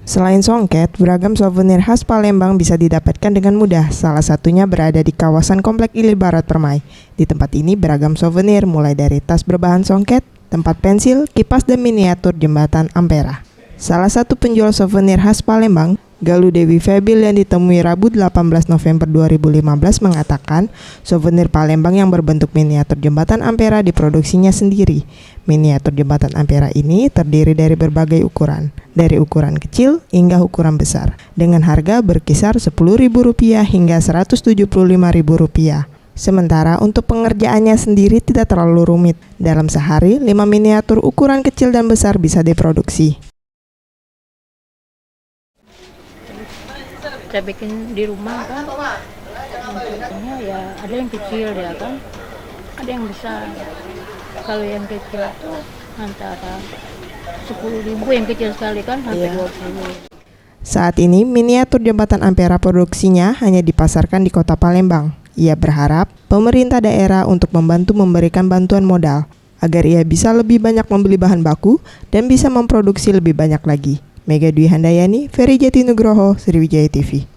Selain songket, beragam souvenir khas Palembang bisa didapatkan dengan mudah. Salah satunya berada di kawasan Komplek Ilir Barat Permai. Di tempat ini beragam souvenir mulai dari tas berbahan songket, tempat pensil, kipas, dan miniatur jembatan Ampera. Salah satu penjual souvenir khas Palembang, Galuh Dewi Febil, yang ditemui Rabu 18 November 2015 mengatakan souvenir Palembang yang berbentuk miniatur jembatan Ampera diproduksinya sendiri. Miniatur jembatan Ampera ini terdiri dari berbagai ukuran, dari ukuran kecil hingga ukuran besar, dengan harga berkisar Rp10.000 hingga Rp175.000. Sementara untuk pengerjaannya sendiri tidak terlalu rumit. Dalam sehari, 5 miniatur ukuran kecil dan besar bisa diproduksi. Saya bikin di rumah kan, contohnya ya ada yang kecil ya kan, ada yang besar. Kalau yang kecil itu antara 10.000, yang kecil sekali kan sampai 20. Saat ini miniatur jembatan Ampera produksinya hanya dipasarkan di Kota Palembang. Ia berharap pemerintah daerah untuk membantu memberikan bantuan modal agar ia bisa lebih banyak membeli bahan baku dan bisa memproduksi lebih banyak lagi. Mega Dwi Handayani, Ferry Jati Nugroho, Sriwijaya TV.